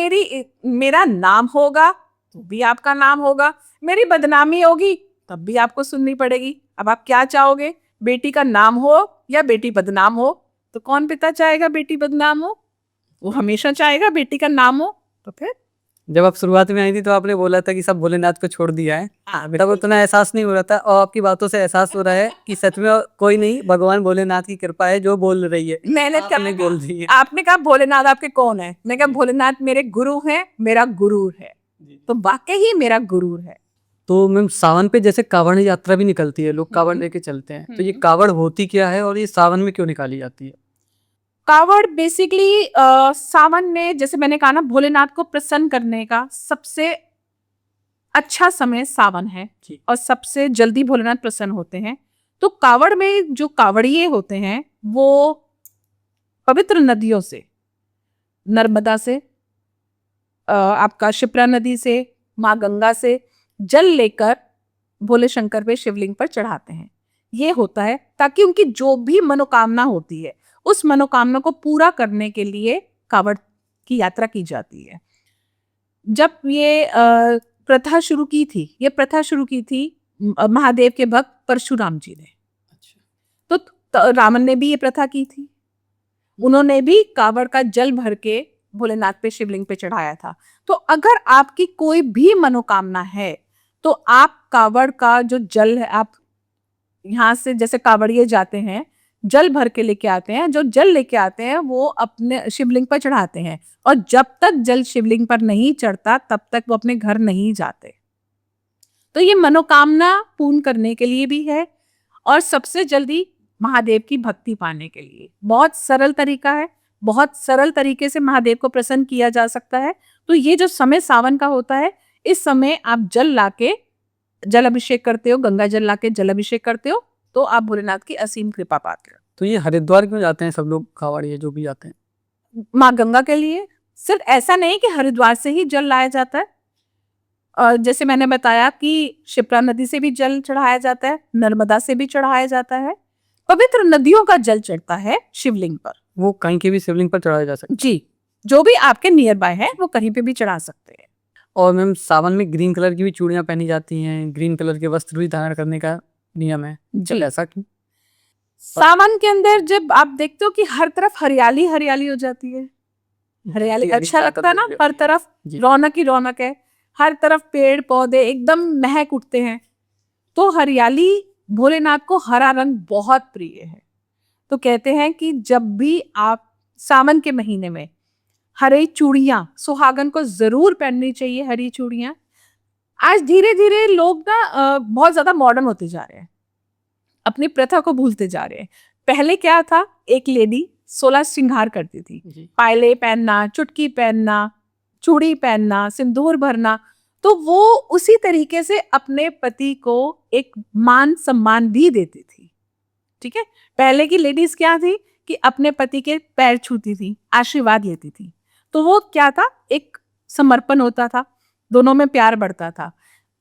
मेरा नाम होगा तो भी आपका नाम होगा, मेरी बदनामी होगी तब भी आपको सुननी पड़ेगी। अब आप क्या चाहोगे, बेटी का नाम हो या बेटी बदनाम हो? तो कौन पिता चाहेगा बेटी बदनाम हो? वो हमेशा चाहेगा बेटी का नाम हो। तो फिर जब आप शुरुआत में आई थी तो आपने बोला था कि सब भोलेनाथ को छोड़ दिया है, तब उतना एहसास नहीं हो रहा था, और आपकी बातों से एहसास हो रहा है कि सच में कोई नहीं, भगवान भोलेनाथ की कृपा है जो बोल रही है। मैंने बोल रही है। आपने कहा भोलेनाथ आपके कौन है, मैं कहा भोलेनाथ मेरे गुरु हैं, मेरा गुरूर है, तो वाकई ही मेरा गुरूर है। तो मैम सावन पे जैसे कांवड़ यात्रा भी निकलती है, लोग कांवड़ लेके चलते हैं, तो ये कांवड़ होती क्या है और ये सावन में क्यों निकाली जाती है? कावड़ बेसिकली सावन में, जैसे मैंने कहा ना, भोलेनाथ को प्रसन्न करने का सबसे अच्छा समय सावन है और सबसे जल्दी भोलेनाथ प्रसन्न होते हैं। तो कावड़ में जो कावड़िए होते हैं वो पवित्र नदियों से, नर्मदा से, आपका शिप्रा नदी से, माँ गंगा से जल लेकर भोले शंकर पे, शिवलिंग पर चढ़ाते हैं। ये होता है ताकि उनकी जो भी मनोकामना होती है उस मनोकामना को पूरा करने के लिए कावड़ की यात्रा की जाती है। जब ये प्रथा शुरू की थी, ये प्रथा शुरू की थी महादेव के भक्त परशुराम जी ने। तो रावण ने भी ये प्रथा की थी, उन्होंने भी कावड़ का जल भर के भोलेनाथ पे शिवलिंग पे चढ़ाया था। तो अगर आपकी कोई भी मनोकामना है तो आप कावड़ का जो जल है, आप यहाँ से जैसे कावड़िए जाते हैं जल भर के लेके आते हैं, जो जल लेके आते हैं वो अपने शिवलिंग पर चढ़ाते हैं, और जब तक जल शिवलिंग पर नहीं चढ़ता तब तक वो अपने घर नहीं जाते। तो ये मनोकामना पूर्ण करने के लिए भी है और सबसे जल्दी महादेव की भक्ति पाने के लिए बहुत सरल तरीका है, बहुत सरल तरीके से महादेव को प्रसन्न किया जा सकता है। तो ये जो समय सावन का होता है, इस समय आप जल लाके जल अभिषेक करते हो, गंगा जल लाके जल अभिषेक करते हो, तो आप भोलेनाथ की असीम कृपा पाते हो। तो ये हरिद्वार क्यों जाते हैं सब लोग, कांवड़िए जो भी जाते हैं? माँ गंगा के लिए। सिर्फ ऐसा नहीं कि हरिद्वार से ही जल लाया जाता है, और जैसे मैंने बताया कि शिप्रा नदी से भी जल चढ़ाया जाता है, नर्मदा से भी चढ़ाया जाता है, पवित्र नदियों का जल चढ़ता है शिवलिंग पर। वो कहीं के भी शिवलिंग पर चढ़ाया जा सकता जी, जो भी आपके नियर बाय है वो कहीं पे भी चढ़ा सकते हैं। है। और मैम सावन में ग्रीन कलर की भी चूड़ियां पहनी जाती हैं, ग्रीन कलर के वस्त्र भी धारण करने का नियम है, जी, ऐसा क्यों? सावन के अंदर जब आप देखते हो कि हर तरफ हरियाली हरियाली हो जाती है, हरियाली अच्छा लगता है ना, हर तरफ रौनक ही रौनक है, हर तरफ पेड़ पौधे एकदम महक उठते हैं। तो हरियाली, भोलेनाथ को हरा रंग बहुत प्रिय है। तो कहते हैं कि जब भी आप सावन के महीने में हरी चूड़ियां, सुहागन को जरूर पहननी चाहिए हरी चूड़ियां। आज धीरे धीरे लोग ना बहुत ज्यादा मॉडर्न होते जा रहे हैं, अपनी प्रथा को भूलते जा रहे हैं। पहले क्या था, एक लेडी 16 श्रृंगार करती थी, पायले पहनना, चुटकी पहनना, चूड़ी पहनना, सिंदूर भरना, तो वो उसी तरीके से अपने पति को एक मान सम्मान भी देती थी। ठीक है, पहले की लेडीज क्या थी कि अपने पति के पैर छूती थी, आशीर्वाद लेती थी, तो वो क्या था, एक समर्पण होता था, दोनों में प्यार बढ़ता था।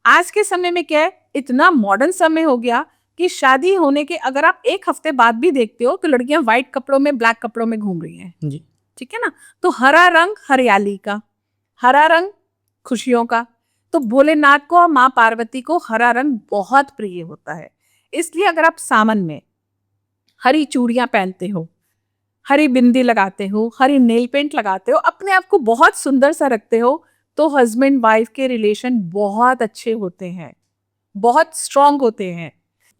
आज के समय में क्या है, इतना मॉडर्न समय हो गया कि शादी होने के अगर आप एक हफ्ते बाद भी देखते हो तो लड़कियां व्हाइट कपड़ों में, ब्लैक कपड़ों में घूम रही हैं जी। ठीक है ना, तो हरा रंग हरियाली का, हरा रंग खुशियों का, तो भोलेनाथ को और माँ पार्वती को हरा रंग बहुत प्रिय होता है। इसलिए अगर आप सावन में हरी चूड़ियां पहनते हो, हरी बिंदी लगाते हो, हरी नेल पेंट लगाते हो, अपने आप को बहुत सुंदर सा रखते हो, तो हस्बैंड वाइफ के रिलेशन बहुत अच्छे होते हैं, बहुत स्ट्रांग होते हैं।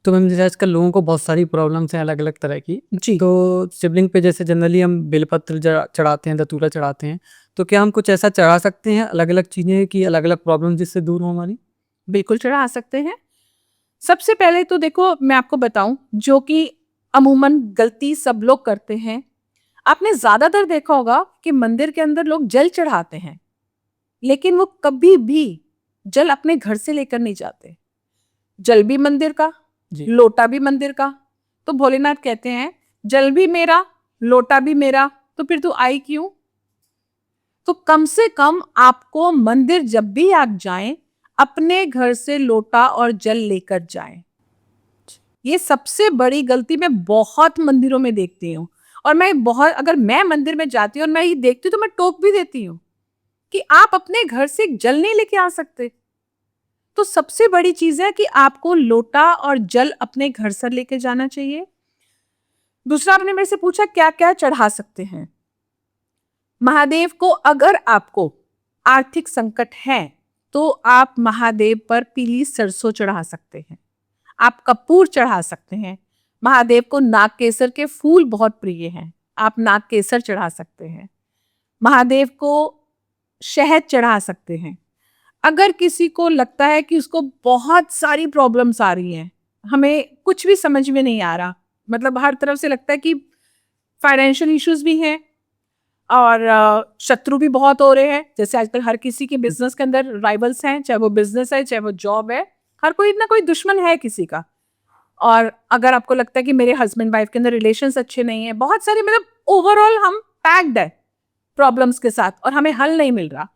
तो मैम जैसे आजकल लोगों को बहुत सारी प्रॉब्लम्स हैं अलग अलग तरह की जी, तो शिवलिंग पे जैसे जनरली हम बेलपत्र चढ़ाते हैं, धतूरा चढ़ाते हैं, तो क्या हम कुछ ऐसा चढ़ा सकते हैं अलग अलग चीजें कि अलग अलग प्रॉब्लम जिससे दूर हो हमारी? बिल्कुल चढ़ा सकते हैं। सबसे पहले तो देखो मैं आपको बताऊं, जो कि अमूमन गलती सब लोग करते हैं, आपने ज्यादातर देखा होगा कि मंदिर के अंदर लोग जल चढ़ाते हैं, लेकिन वो कभी भी जल अपने घर से लेकर नहीं जाते। जल भी मंदिर का, लोटा भी मंदिर का, तो भोलेनाथ कहते हैं जल भी मेरा, लोटा भी मेरा, तो फिर तू आई क्यों? तो कम से कम आपको मंदिर जब भी आप जाएं, अपने घर से लोटा और जल लेकर जाएं। ये सबसे बड़ी गलती मैं बहुत मंदिरों में देखती हूँ, और मैं बहुत, अगर मैं मंदिर में जाती हूँ और मैं ये देखती हूँ तो मैं टोक भी देती हूँ कि आप अपने घर से जल नहीं लेके आ सकते। तो सबसे बड़ी चीज है कि आपको लोटा और जल अपने घर से लेके जाना चाहिए। दूसरा, आपने मेरे से पूछा क्या क्या चढ़ा सकते हैं महादेव को। अगर आपको आर्थिक संकट है तो आप महादेव पर पीली सरसों चढ़ा सकते हैं, आप कपूर चढ़ा सकते हैं। महादेव को नाग केसर के फूल बहुत प्रिय हैं, आप नाग केसर चढ़ा सकते हैं। महादेव को शहद चढ़ा सकते हैं। अगर किसी को लगता है कि उसको बहुत सारी प्रॉब्लम्स आ रही हैं, हमें कुछ भी समझ में नहीं आ रहा, मतलब हर तरफ से लगता है कि फाइनेंशियल इश्यूज भी हैं और शत्रु भी बहुत हो रहे हैं, जैसे आजकल हर किसी के बिजनेस के अंदर राइवल्स हैं, चाहे वो बिजनेस है चाहे वो जॉब है, हर कोई ना कोई दुश्मन है किसी का। और अगर आपको लगता है कि मेरे हस्बैंड वाइफ के अंदर रिलेशंस अच्छे नहीं है, बहुत सारी, मतलब ओवरऑल हम पैक्ड है प्रॉब्लम्स के साथ और हमें हल नहीं मिल रहा,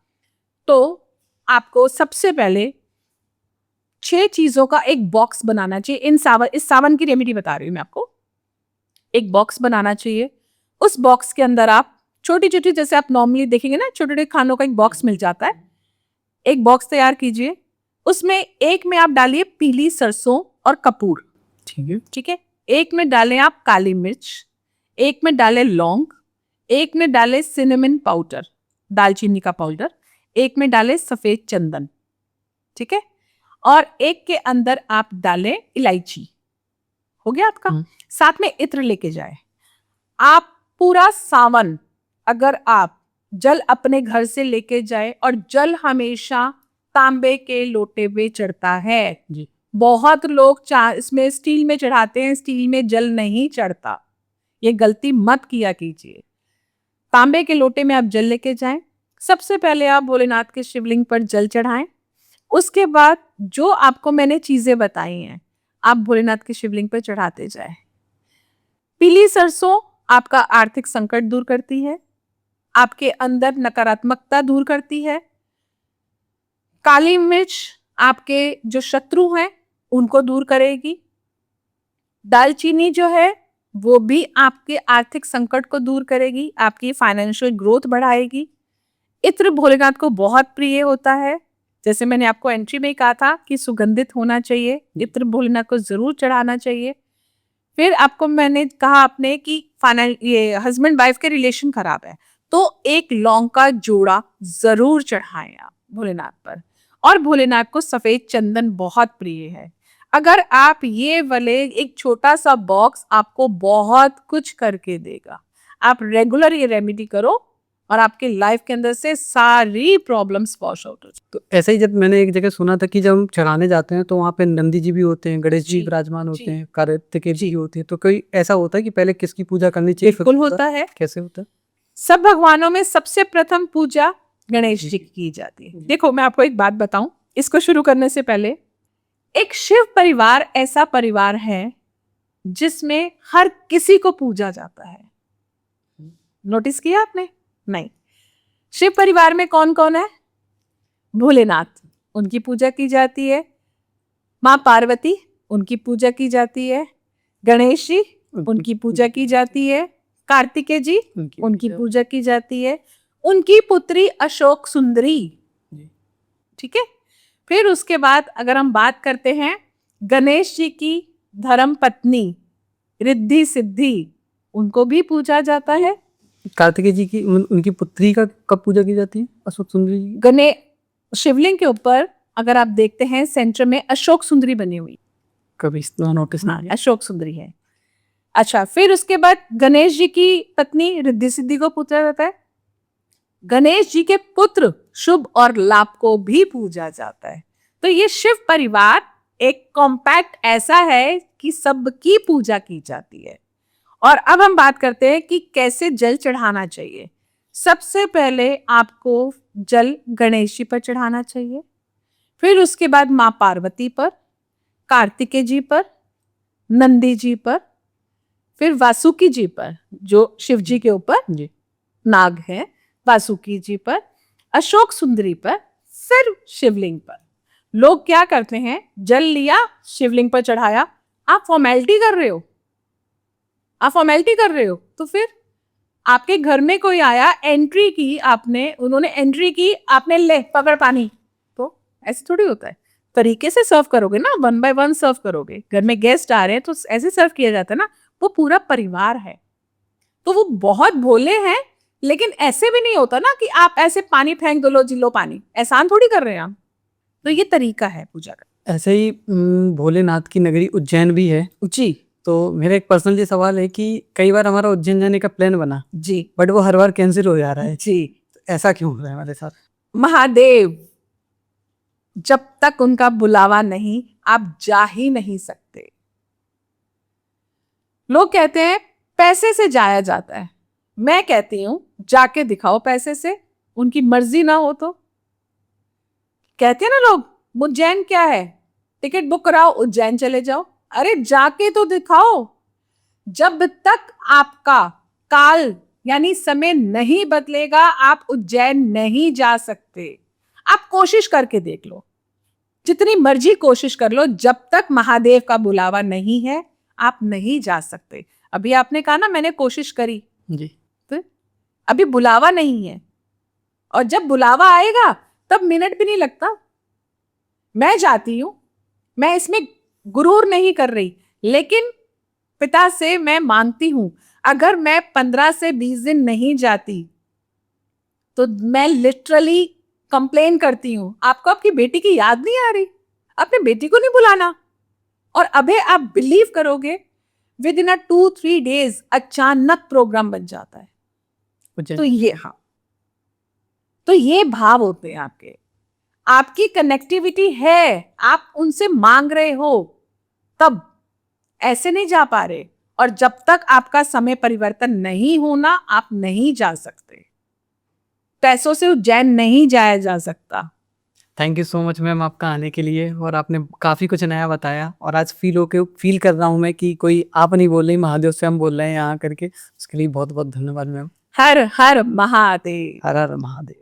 तो आपको सबसे पहले 6 चीजों का एक बॉक्स बनाना चाहिए। इस सावन की रेमेडी बता रही हूँ मैं आपको। एक बॉक्स बनाना चाहिए, उस बॉक्स के अंदर आप छोटी छोटी, जैसे आप नॉर्मली देखेंगे ना छोटे छोटे खानों का एक बॉक्स मिल जाता है, एक बॉक्स तैयार कीजिए, उसमें एक में आप डालिए पीली सरसों और कपूर, ठीक है। ठीक है। एक में डालें आप काली मिर्च, एक में डालें लौंग, एक में डालें सिनेमन पाउडर, दालचीनी का पाउडर, एक में डालें सफेद चंदन, ठीक है। और एक के अंदर आप डालें इलायची। हो गया आपका। साथ में इत्र लेके जाए। आप पूरा सावन अगर आप जल अपने घर से लेके जाए, और जल हमेशा तांबे के लोटे में चढ़ता है जी। बहुत लोग इसमें स्टील में चढ़ाते हैं, स्टील में जल नहीं चढ़ता, ये गलती मत किया कीजिए। तांबे के लोटे में आप जल लेके जाएं। सबसे पहले आप भोलेनाथ के शिवलिंग पर जल चढ़ाएं। उसके बाद जो आपको मैंने चीजें बताई हैं आप भोलेनाथ के शिवलिंग पर चढ़ाते जाएं। पीली सरसों आपका आर्थिक संकट दूर करती है, आपके अंदर नकारात्मकता दूर करती है। काली मिर्च आपके जो शत्रु हैं उनको दूर करेगी। दालचीनी जो है वो भी आपके आर्थिक संकट को दूर करेगी, आपकी फाइनेंशियल ग्रोथ बढ़ाएगी। इत्र भोलेनाथ को बहुत प्रिय होता है, जैसे मैंने आपको एंट्री में ही कहा था कि सुगंधित होना चाहिए, इत्र भोलेनाथ को जरूर चढ़ाना चाहिए। फिर आपको मैंने कहा आपने कि ये हस्बैंड वाइफ के रिलेशन खराब है तो एक लौंग का जोड़ा जरूर चढ़ाएं आप भोलेनाथ पर। और भोलेनाथ को सफेद चंदन बहुत प्रिय है। अगर आप ये वाले एक छोटा सा बॉक्स आपको बहुत कुछ करके देगा। आप रेगुलर ये रेमेडी करो और आपके लाइफ के अंदर से सारी प्रॉब्लम्स वॉश आउट हो जाए। तो ऐसे ही जब मैंने एक जगह सुना था कि जब हम चढ़ाने जाते हैं तो वहाँ पे नंदी जी भी होते हैं, गणेश जी जी, विराजमान होते जी। हैं, कार्तिकेय जी जी। होते हैं, तो कोई ऐसा होता है कि पहले किसकी पूजा करनी चाहिए? बिल्कुल होता है। कैसे होता है? सब भगवानों में सबसे प्रथम पूजा गणेश जी की जाती है। जी। देखो मैं आपको एक बात बताऊं, इसको शुरू करने से पहले, एक शिव परिवार ऐसा परिवार है जिसमें हर किसी को पूजा जाता है। नोटिस किया आपने? नहीं। शिव परिवार में कौन कौन है? भोलेनाथ, उनकी पूजा की जाती है। माँ पार्वती, उनकी पूजा की जाती है। गणेश जी, उनकी पूजा की जाती है। कार्तिकेय जी, उनकी पूजा की जाती है। उनकी पुत्री अशोक सुंदरी, ठीक है। फिर उसके बाद अगर हम बात करते हैं गणेश जी की धर्म पत्नी रिद्धि सिद्धि, उनको भी पूजा जाता है। कार्तिकेय जी की उनकी पुत्री का कब पूजा की जाती है? अशोक सुंदरी जी। गणेश शिवलिंग के ऊपर अगर आप देखते हैं सेंटर में अशोक सुंदरी बनी हुई, कभी इतना नोटिस हाँ, नहीं। अशोक सुंदरी है। अच्छा, फिर उसके बाद गणेश जी की पत्नी रिद्धि सिद्धि को पूजा जाता है। गणेश जी के पुत्र शुभ और लाभ को भी पूजा जाता है। तो ये शिव परिवार एक कॉम्पैक्ट ऐसा है कि सबकी पूजा की जाती है। और अब हम बात करते हैं कि कैसे जल चढ़ाना चाहिए। सबसे पहले आपको जल गणेश जी पर चढ़ाना चाहिए, फिर उसके बाद माँ पार्वती पर, कार्तिकेय जी पर, नंदी जी पर, फिर वासुकी जी पर जो शिव जी के ऊपर जी। नाग है, वासुकी जी पर, अशोक सुंदरी पर, फिर शिवलिंग पर। लोग क्या करते हैं, जल लिया शिवलिंग पर चढ़ाया, आप फॉर्मेलिटी कर रहे हो, आप फॉर्मेलिटी कर रहे हो। तो फिर आपके घर में कोई आया, एंट्री की आपने, उन्होंने एंट्री की, आपने ले पकड़ पानी, तो ऐसे थोड़ी होता है। तरीके से सर्व करोगे ना, 1 by 1 सर्व करोगे। घर में गेस्ट आ रहे हैं तो ऐसे सर्व किया जाता है ना। वो पूरा परिवार है तो वो बहुत भोले हैं, लेकिन ऐसे भी नहीं होता ना कि आप ऐसे पानी फेंक दो, लो जी लो पानी, एहसान थोड़ी कर रहे हैं हम। तो ये तरीका है पूजा का। ऐसे ही भोलेनाथ की नगरी उज्जैन भी है जी तो मेरा एक पर्सनल ये सवाल है कि कई बार हमारा उज्जैन जाने का प्लान बना जी बट वो हर बार कैंसिल हो जा रहा है। जी। तो ऐसा क्यों हो रहा है हमारे साथ? महादेव, जब तक उनका बुलावा नहीं आप जा ही नहीं सकते। लोग कहते हैं पैसे से जाया जाता है, मैं कहती हूं जाके दिखाओ पैसे से, उनकी मर्जी ना हो तो। कहते हैं ना लोग उज्जैन क्या है, टिकट बुक कराओ उज्जैन चले जाओ। अरे जाके तो दिखाओ। जब तक आपका काल यानी समय नहीं बदलेगा आप उज्जैन नहीं जा सकते। आप कोशिश करके देख लो, जितनी मर्जी कोशिश कर लो, जब तक महादेव का बुलावा नहीं है आप नहीं जा सकते। अभी आपने कहा ना मैंने कोशिश करी, जी। तो अभी बुलावा नहीं है, और जब बुलावा आएगा तब मिनट भी नहीं लगता। मैं जाती हूँ, मैं इसमें गुरूर नहीं कर रही, लेकिन पिता से मैं मांगती हूँ अगर मैं 15 से 20 दिन नहीं जाती तो मैं लिटरली कंप्लेन करती हूँ, आपको आपकी बेटी की याद नहीं आ रही, अपने बेटी को नहीं बुलाना। और अबे आप बिलीव करोगे, विद इन 2-3 डेज अचानक प्रोग्राम बन जाता है। तो ये भाव होते हैं आपके, आपकी कनेक्टिविटी है, आप उनसे मांग रहे हो, तब ऐसे नहीं जा पा रहे। और जब तक आपका समय परिवर्तन नहीं होना, आप नहीं जा सकते। पैसों से उज्जैन नहीं जाया जा सकता। Thank you so much ma'am आपका आने के लिए, और आपने काफ़ी कुछ नया बताया, और आज फील कर रहा हूँ मैं कि कोई आप नहीं बोल रही, महादेव से हम बोल रहे हैं यहाँ करके। उसके लिए बहुत बहुत धन्यवाद मैम। हर हर महादेव। हर हर महादेव।